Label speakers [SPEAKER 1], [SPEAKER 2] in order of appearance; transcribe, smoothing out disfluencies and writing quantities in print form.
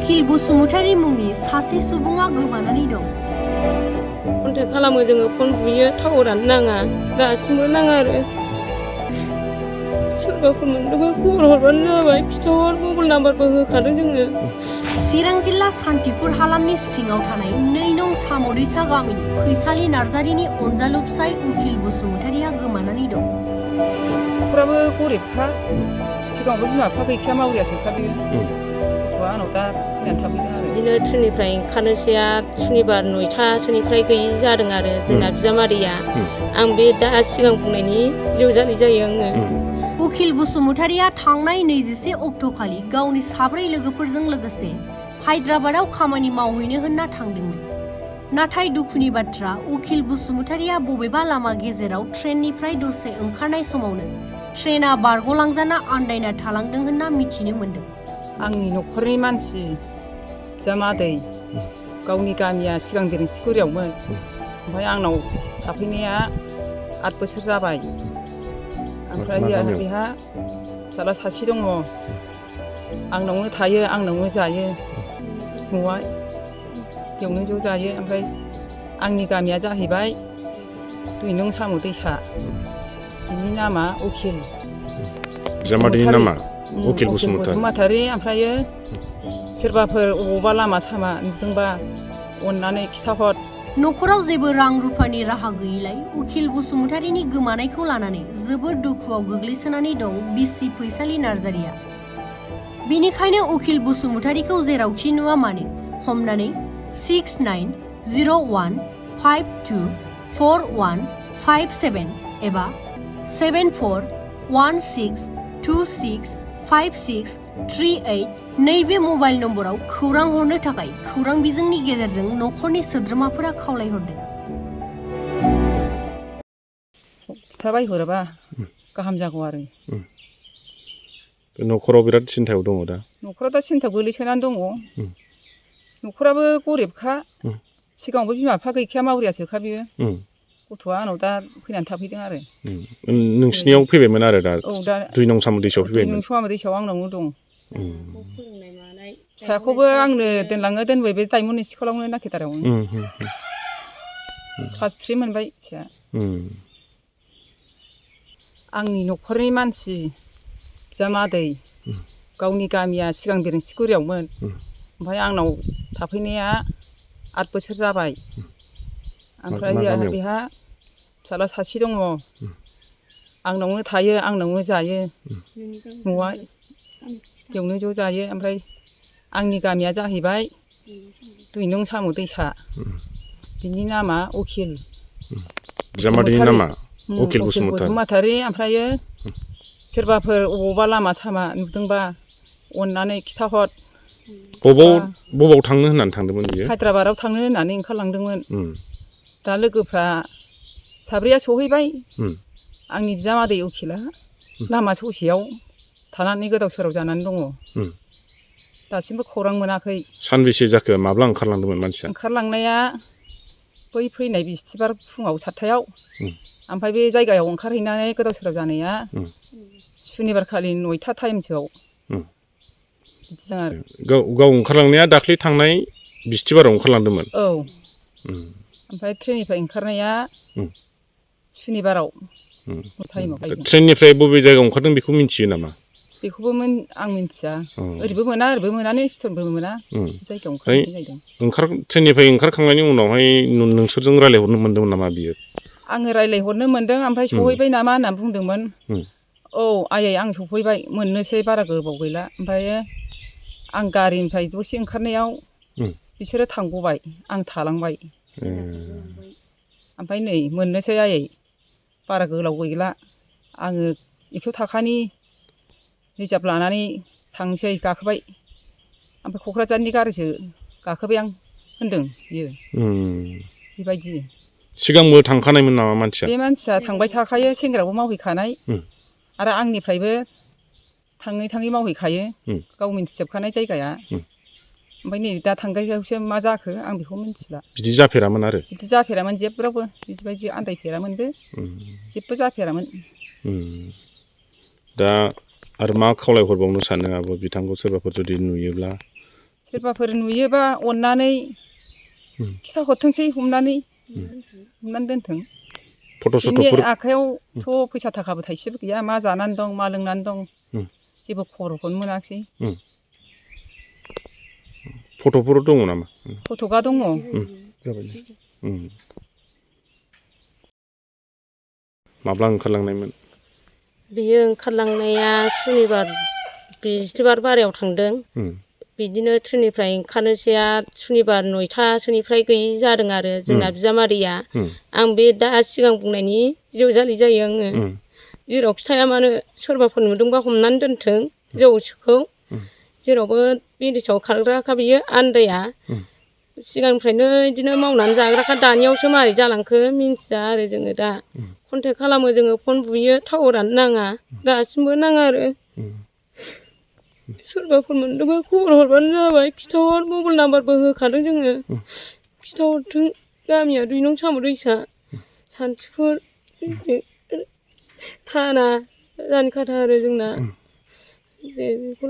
[SPEAKER 1] उखिल बसुमतारी मुंनि सासे सुबुङा गोमानानै दं।
[SPEAKER 2] कन्टेक्ट खालामो जोङो फन बुयो टावारानो नाङा दासिमबो नाङा आरो सोरबाफोर मोनदोंबा खबर हरबानो जाबाय खिथाहर मबाइल नाम्बारबो होखादों जोङो।
[SPEAKER 1] चिरां जिल्ला सान्तिपुर हालामनि सिङाव थानाय 2 नं साम'दैसा गामिनि फैसालि नार्जारिनि अनजालु फिसाय उखिल बसुमतारिया गोमानानै दं।
[SPEAKER 3] न'खराबो गरिबखा सिगाङावबो बिमा बिफा गैखाया मावरियासोखा बियो गथ'आ आंनाव दा फैनानै थाफैदों आरो
[SPEAKER 2] बिदिनो ट्रेननिफ्राय ओंखारनोसैया सुनिबार 9टासोनिफ्राय गैयि जादों आरो जोंना बिजामादैया आं बे दा सिगां बुंनायनि जिउजालि जायो आङो।
[SPEAKER 1] उखिल बसुमतारिया थांनाय 21 अक्ट'खालि गावनि 4 लोगोफोरजों लोगोसे हायद्राबादाव खामानि मावहैनो होनना थांदोंमोन। नाथाय दुखुनि बाथ्रा उखिल बसुमतारिया बबेबा लामा गेजेराव ट्रेननिफ्राय दसे ओंखारनाय समावनो ट्रेना बारग'लांजाना आन्दायना थालांदों होनना मिथिनो मोन्दों।
[SPEAKER 3] आंनि न'खरनि मानसि बिजामादै गावनि गामिया सिगां बेरेंसिगुरियावमोन ओमफ्राय आंनाव थाफैनाया 8 बोसोर जाबाय। ओमफ्राय बेहा फिसाला सासे दङ आंनावनो थायो आंनावनो जायो न'आ बेयावनो ज' जायो। ओमफ्राय आंनि गामिया जाहैबाय 2 नं साम'दैसा बिनि नामा उखिल
[SPEAKER 4] बिजामादैनि नामा उखिल
[SPEAKER 3] बसुमतारी। ओमफ्रायो सोरबाफोर अबावबा लामा सामा नुदोंबा अननानै खिथाहर।
[SPEAKER 1] न'खराव जेबो रां रुफानि राहा गैयैलाय उखिल बसुमतारिनि गोमानायखौ लानानै जोबोद दुखुआव गोग्लैसोनानै दं बिसि फैसालि नार्जारिया। बिनिखायनो उखिल बसुमतारिखौ जेरावखि नुवा मानो हमनानै 6901524157 एबा 7416265638 नैबे मबाइल नम्बराव खौरां हरनो थाखाय खौरां बिजोंनि गेजेरजों न'खरनि सोद्रोमाफोरा खावलायहरदों।
[SPEAKER 3] खिथाबाय हरोबा गाहाम जागौ आरो।
[SPEAKER 4] न'खराव बिराद सिन्थायाव दङ दा।
[SPEAKER 3] न'खराव दा सिन्थायाव गोलैसोनानै दङ। न'खराबो गरिबखा सिगाङावबो बिमा बिफा गैखाया मावरियासोखा बियो गथ'आ आंनाव दा फैनानै थाफैदों आरो।
[SPEAKER 4] नोंसिनियाव फैबायमोन आरो दा
[SPEAKER 3] औ दा
[SPEAKER 4] 2 नं साम'दैसायाव फैबायमोन।
[SPEAKER 3] 2 नं साम'दैसायाव आंनावनो दं। फिसाखौबो आंनो दोनलाङो दोनबाय बे डायमन्ड स्कुलावनो नाकेदारावनो क्लास 3 मोनबाय फिसाया। आंनि न'खरनि मानसि बिजामादै गावनि गामिया सिगां बेरेंसिगुरियावमोन ओमफ्राय आंनाव थाफैनाया 8 बोसोर जाबाय। ओमफ्राय बेहा फिसाला सासे दङ आंनावनो थायो आंनावनो जायो न'आ बेयावनो ज' जायो। ओमफ्राय आंनि गामिया जाहैबाय 2 नं साम'दैसा बिनि नामा उखिल
[SPEAKER 4] बिजामादैनि नामा उखिल बसुमतारी।
[SPEAKER 3] ओमफ्रायो सोरबाफोर अबावबा लामा सामा नुदोंबा अननानै खिथाहर।
[SPEAKER 4] बबाव थांनो होननानै थांदोंमोन बियो?
[SPEAKER 3] हायद्राबादाव थांनो होननानै ओंखारलांदोंमोन। दा लोगोफ्रा 4 सहैबाय। आंनि बिजामादै उखिला लामा ससेयाव थानानै गोदाव सोराव जानानै दङ। दासिमबो खौरां मोनाखै।
[SPEAKER 4] सानबेसे जाखो माब्ला ओंखारलांदोंमोन मानसिया?
[SPEAKER 3] ओंखारलांनाया बै फैनाय बिस्थिबार फुङाव 7टायाव ओमफ्राय बे जायगायाव ओंखारहैनानै गोदाव सोराव जानाया सुनिबार खालि 9टा टाइमसोआव बिदिजों आरो।
[SPEAKER 4] गाव ओंखारलांनाया दाख्लै थांनाय बिस्थिबाराव ओंखारलांदोंमोन।
[SPEAKER 3] औ ओमफ्राय ट्रेननिफ्राय ओंखारनाया सुनिबाराव टाइमाव।
[SPEAKER 4] ट्रेननिफ्राय बबे जायगायाव ओंखारदों बेखौ मिन्थियो नामा?
[SPEAKER 3] बेखौबो आं मिन्थिया। ओरैबो मोना ओरैबो मोनानो स्टेसनबो मोना जायगायाव ओंखारहैनाय जाहैदों।
[SPEAKER 4] ट्रेननिफ्राय ओंखारखांनायनि उनावहाय नोंसोरजों रायज्लायहरनो मोन्दोंमोन नामा बियो?
[SPEAKER 3] आङो रायज्लायहरनो मोन्दों ओमफ्राय सहैबाय नामा होननानै बुंदोंमोन। औ आयै आं सफैबाय मोननोसै बारा गोबाव गैला। ओमफ्राय आं गारिनिफ्राय दसे ओंखारनायाव बिसोरो थांगबाय आं थालांबाय। ओमफ्राय नै मोननोसै आयै बारा गोलाव गैला आङो 100 थाखानि रिजार्भ लानानै थांसै गाखोबाय। ओमफ्राय क'क्राझारनि गारिसो गाखोबाय आं होनदों बियो बेबायदि।
[SPEAKER 4] सिगांबो थांखानायमोन नामा मानसिया?
[SPEAKER 3] बे मानसिया थांबाय थाखायो सेंग्रायावबो मावहैखानाय आरो आंनिफ्रायबो थाङै मावहैखायो गाव मिन्थिजोबखानाय जायगाया। ओमफ्राय नै दा थांगासेयावसो मा जाखो आं बेखौ मिन्थिला।
[SPEAKER 4] बिदि जाफेरामोन आरो? बिदि
[SPEAKER 3] जाफेरामोन जेब्रावबो बिदिबायदि आन्दायफेरामोनबो जेबो जाफेरामोन।
[SPEAKER 4] दा आरो मा खावलायहरबावनो सानो आब' बिथांखौ सोरबाफोर जुदि नुयोब्ला?
[SPEAKER 3] सोरबाफोर नुयोबा अननानै खिथाहरथोंसै हमनानै दोनथों।
[SPEAKER 4] फट'
[SPEAKER 3] बिनि
[SPEAKER 4] सट'फोर
[SPEAKER 3] आखायावथ' फैसा थाखाबो थाइसेबो गैया मा जानानै दं मा लोंनानै दं जेबो खबरखौनो मोनाखिसै।
[SPEAKER 4] फट'फोर दङ नामा?
[SPEAKER 3] फट'गा दङ।
[SPEAKER 4] जाबाय माब्ला ओंखारलांनायमोन?
[SPEAKER 2] बियो ओंखारलांनाया सुनिबार बिस्थिबार बारायाव थांदों। बिदिनो ट्रेननिफ्राय ओंखारनोसैया सुनिबार 9थासोनिफ्राय गैयि जादों आरो जोंना बिजामादैया। आं बे दा सिगां बुंनायनि बिजावजालि जायो आङो। जेरावखि थाया मानो सोरबाफोर नुदोंबा हमनानै दोनथों जौखौ। जेरावबो बिदेशआव खारग्राखा बियो आन्दाया। सिगांनिफ्रायनो बिदिनो मावनानै जाग्राखा दानियावसो मारै जालांखो मिन्थिया आरो जोङो दा। कन्टेक्ट खालामो जोङो फन बुयो टावारानो नाङा दासिमबो नाङा आरो। सोरबाफोर मोनदोंबा खबर हरबानो जाबाय खिथाहर मबाइल नाम्बारबो होखादों जोङो। खिथाहरथों गामिया 2 नं साम'दैसा सान्थिफुर थाना रानिखाथा आरो जोंना।